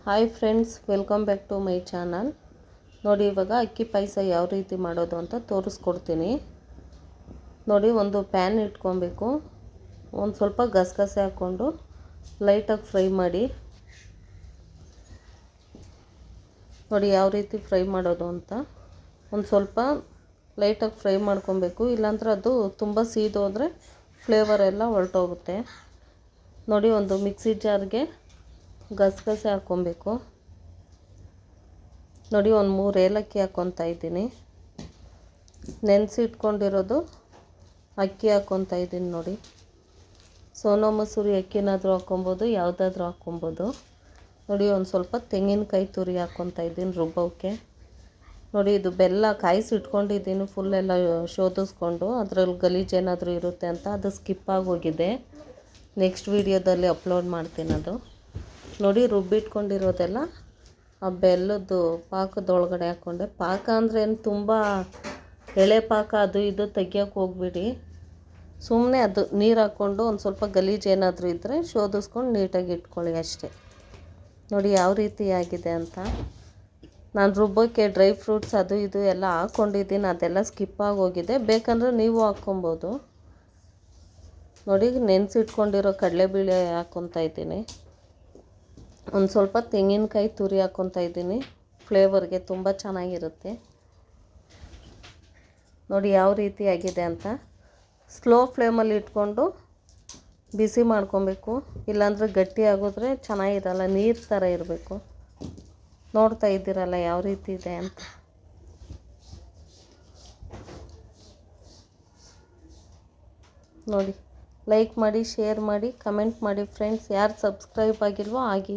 Hi friends, welcome back to my channel. ನೋಡಿ, ಇವಾಗ ಅಕ್ಕಿ ಪಾಯಸ ಯಾವ ರೀತಿ ಮಾಡೋದು ಅಂತ ತೋರಿಸ್ಕೊಡ್ತೀನಿ. ನೋಡಿ, ಒಂದು ಪ್ಯಾನ್ ಇಟ್ಕೊಬೇಕು. ಒಂದು ಸ್ವಲ್ಪ ಗಸಗಸೆ ಹಾಕ್ಕೊಂಡು ಲೈಟಾಗಿ ಫ್ರೈ ಮಾಡಿ. ನೋಡಿ ಯಾವ ರೀತಿ ಫ್ರೈ ಮಾಡೋದು ಅಂತ. ಒಂದು ಸ್ವಲ್ಪ ಲೈಟಾಗಿ ಫ್ರೈ ಮಾಡ್ಕೊಬೇಕು, ಇಲ್ಲಾಂದ್ರೆ ಅದು ತುಂಬ ಸೀದೋದ್ರೆ ಫ್ಲೇವರ್ ಎಲ್ಲ ಹೊರಟೋಗುತ್ತೆ. ನೋಡಿ, ಒಂದು ಮಿಕ್ಸಿ ಜಾರ್ಗೆ ಗಸಗಸೆ ಹಾಕ್ಕೊಬೇಕು. ನೋಡಿ, ಒಂದು 3 ಏಲಕ್ಕಿ ಹಾಕ್ಕೊತಾ ಇದ್ದೀನಿ. ನೆನೆಸಿಟ್ಕೊಂಡಿರೋದು ಅಕ್ಕಿ ಹಾಕ್ಕೊತಾ ಇದ್ದೀನಿ. ನೋಡಿ, ಸೋನಾ ಮಸೂರಿ ಅಕ್ಕಿನಾದರೂ ಹಾಕ್ಕೊಬೋದು, ಯಾವುದಾದ್ರೂ ಹಾಕ್ಕೊಬೋದು. ನೋಡಿ, ಒಂದು ಸ್ವಲ್ಪ ತೆಂಗಿನಕಾಯಿ ತುರಿ ಹಾಕ್ಕೊತಾ ಇದ್ದೀನಿ ರುಬ್ಬೋಕ್ಕೆ. ನೋಡಿ, ಇದು ಬೆಲ್ಲ ಕಾಯಿಸಿಟ್ಕೊಂಡಿದ್ದೀನಿ, ಫುಲ್ ಎಲ್ಲ ಶೋಧಿಸ್ಕೊಂಡು. ಅದರಲ್ಲಿ ಗಲೀಜು ಏನಾದರೂ ಇರುತ್ತೆ ಅಂತ ಅದು ಸ್ಕಿಪ್ ಆಗೋಗಿದೆ. ನೆಕ್ಸ್ಟ್ ವೀಡಿಯೋದಲ್ಲಿ ಅಪ್ಲೋಡ್ ಮಾಡ್ತೀನಿ ಅದು. ನೋಡಿ, ರುಬ್ಬಿಟ್ಕೊಂಡಿರೋದೆಲ್ಲ ಆ ಬೆಲ್ಲದ್ದು ಪಾಕದೊಳಗಡೆ ಹಾಕ್ಕೊಂಡೆ. ಪಾಕ ಅಂದರೆ ಏನು ತುಂಬ ಎಳೆ ಪಾಕ ಅದು ಇದು ತೆಗಿಯೋಕ್ಕೆ ಹೋಗ್ಬಿಡಿ. ಸುಮ್ಮನೆ ಅದು ನೀರು ಹಾಕ್ಕೊಂಡು ಒಂದು ಸ್ವಲ್ಪ ಗಲೀಜು ಏನಾದರೂ ಇದ್ದರೆ ಶೋಧಿಸ್ಕೊಂಡು ನೀಟಾಗಿ ಇಟ್ಕೊಳ್ಳಿ ಅಷ್ಟೇ. ನೋಡಿ ಯಾವ ರೀತಿ ಆಗಿದೆ ಅಂತ. ನಾನು ರುಬ್ಬೋಕ್ಕೆ ಡ್ರೈ ಫ್ರೂಟ್ಸ್ ಅದು ಇದು ಎಲ್ಲ ಹಾಕ್ಕೊಂಡಿದ್ದೀನಿ, ಅದೆಲ್ಲ ಸ್ಕಿಪ್ ಆಗೋಗಿದೆ. ಬೇಕಂದರೆ ನೀವು ಹಾಕ್ಕೊಬೋದು. ನೋಡಿ, ನೆನೆಸಿಟ್ಕೊಂಡಿರೋ ಕಡಲೆಬೇಳೆ ಹಾಕ್ಕೊತಾ ಇದ್ದೀನಿ. ಒಂದು ಸ್ವಲ್ಪ ತೆಂಗಿನಕಾಯಿ ತುರಿ ಹಾಕ್ಕೊತಾ ಇದ್ದೀನಿ, ಫ್ಲೇವರ್ಗೆ ತುಂಬ ಚೆನ್ನಾಗಿರುತ್ತೆ. ನೋಡಿ ಯಾವ ರೀತಿ ಆಗಿದೆ ಅಂತ. ಸ್ಲೋ ಫ್ಲೇಮಲ್ಲಿ ಇಟ್ಕೊಂಡು ಬಿಸಿ ಮಾಡ್ಕೊಬೇಕು, ಇಲ್ಲಾಂದರೆ ಗಟ್ಟಿ ಆಗೋದ್ರೆ ಚೆನ್ನಾಗಿರಲ್ಲ, ನೀರು ಥರ ಇರಬೇಕು. ನೋಡ್ತಾ ಇದ್ದೀರಲ್ಲ ಯಾವ ರೀತಿ ಇದೆ ಅಂತ. ನೋಡಿ, ಲೈಕ್ ಮಾಡಿ, ಶೇರ್ ಮಾಡಿ, ಕಮೆಂಟ್ ಮಾಡಿ ಫ್ರೆಂಡ್ಸ್. ಯಾರು ಸಬ್ಸ್ಕ್ರೈಬ್ ಆಗಿಲ್ವೋ ಆಗಿ.